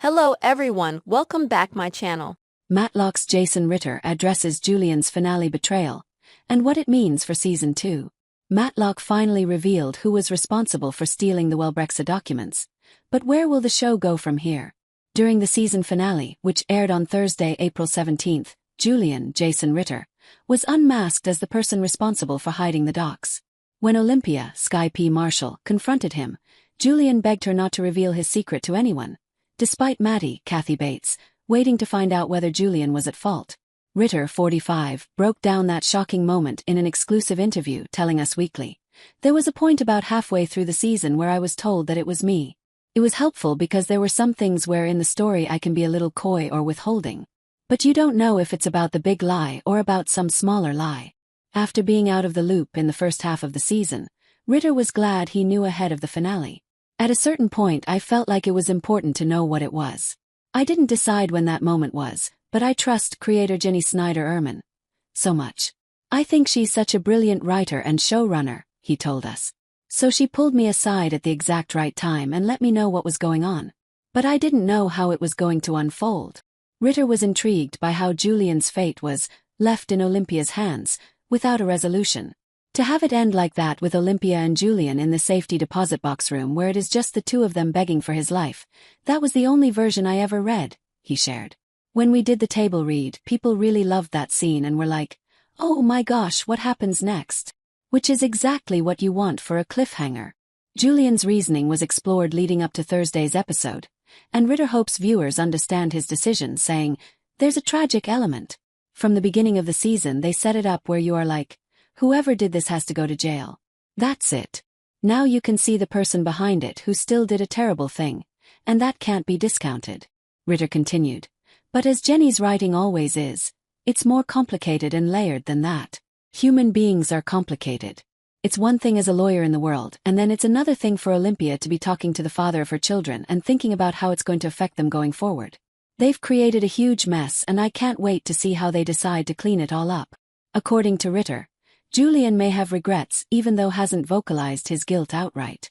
Hello everyone, welcome back my channel. Matlock's Jason Ritter addresses Julian's finale Betrayal, and what it means for Season 2. Matlock finally revealed who was responsible for stealing the Wellbrexa documents. But where will the show go from here? During the season finale, which aired on Thursday, April 17th, Julian, Jason Ritter, was unmasked as the person responsible for hiding the docs. When Olympia, Sky P. Marshall, confronted him, Julian begged her not to reveal his secret to anyone. Despite Maddie, Kathy Bates, waiting to find out whether Julian was at fault. Ritter, 45, broke down that shocking moment in an exclusive interview, telling Us Weekly. There was a point about halfway through the season where I was told that it was me. It was helpful because there were some things where in the story I can be a little coy or withholding. But you don't know if it's about the big lie or about some smaller lie. After being out of the loop in the first half of the season, Ritter was glad he knew ahead of the finale. At a certain point I felt like it was important to know what it was. I didn't decide when that moment was, but I trust creator Jenny Snyder-Urman so much. I think she's such a brilliant writer and showrunner, he told us. So she pulled me aside at the exact right time and let me know what was going on. But I didn't know how it was going to unfold. Ritter was intrigued by how Julian's fate was left in Olympia's hands, without a resolution. To have it end like that with Olympia and Julian in the safety deposit box room where it is just the two of them begging for his life, that was the only version I ever read, he shared. When we did the table read, people really loved that scene and were like, oh my gosh, what happens next? Which is exactly what you want for a cliffhanger. Julian's reasoning was explored leading up to Thursday's episode, and Ritter hopes viewers understand his decision, saying, there's a tragic element. From the beginning of the season they set it up where you are like, whoever did this has to go to jail. That's it. Now you can see the person behind it who still did a terrible thing, and that can't be discounted. Ritter continued. But as Jenny's writing always is, it's more complicated and layered than that. Human beings are complicated. It's one thing as a lawyer in the world, and then it's another thing for Olympia to be talking to the father of her children and thinking about how it's going to affect them going forward. They've created a huge mess and I can't wait to see how they decide to clean it all up. According to Ritter, Julian may have regrets even though hasn't vocalized his guilt outright.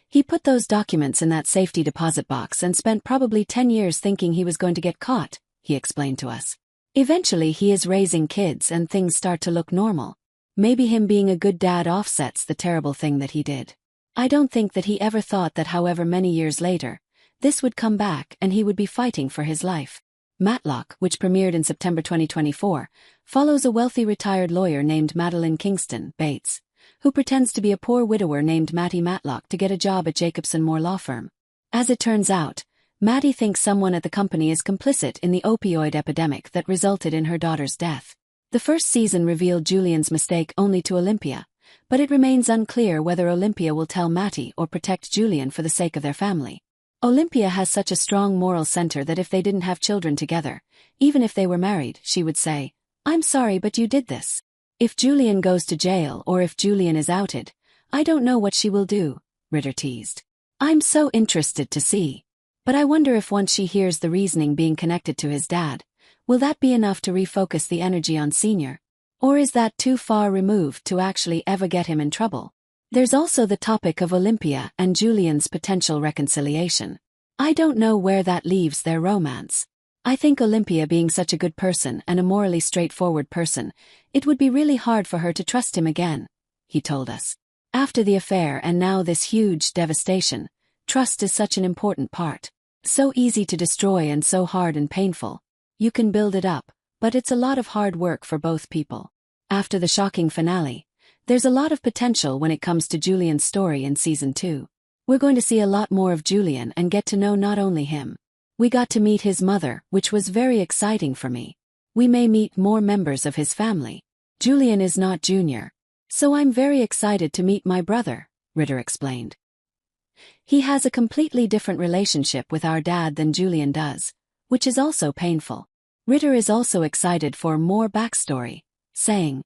He put those documents in that safety deposit box and spent probably 10 years thinking he was going to get caught, he explained to us. Eventually he is raising kids and things start to look normal. Maybe him being a good dad offsets the terrible thing that he did. I don't think that he ever thought that however many years later, this would come back and he would be fighting for his life. Matlock, which premiered in September 2024, follows a wealthy retired lawyer named Madeline Kingston Bates, who pretends to be a poor widower named Mattie Matlock to get a job at Jacobson Moore law firm. As it turns out, Mattie thinks someone at the company is complicit in the opioid epidemic that resulted in her daughter's death. The first season revealed Julian's mistake only to Olympia, but it remains unclear whether Olympia will tell Mattie or protect Julian for the sake of their family. Olympia has such a strong moral center that if they didn't have children together, even if they were married, she would say, I'm sorry but you did this. If Julian goes to jail or if Julian is outed, I don't know what she will do, Ritter teased. I'm so interested to see. But I wonder if once she hears the reasoning being connected to his dad, will that be enough to refocus the energy on Senior? Or is that too far removed to actually ever get him in trouble? There's also the topic of Olympia and Julian's potential reconciliation. I don't know where that leaves their romance. I think Olympia being such a good person and a morally straightforward person, it would be really hard for her to trust him again, he told us. After the affair and now this huge devastation, trust is such an important part. So easy to destroy and so hard and painful. You can build it up, but it's a lot of hard work for both people. After the shocking finale, there's a lot of potential when it comes to Julian's story in Season 2. We're going to see a lot more of Julian and get to know not only him. We got to meet his mother, which was very exciting for me. We may meet more members of his family. Julian is not junior. So I'm very excited to meet my brother, Ritter explained. He has a completely different relationship with our dad than Julian does, which is also painful. Ritter is also excited for more backstory, saying,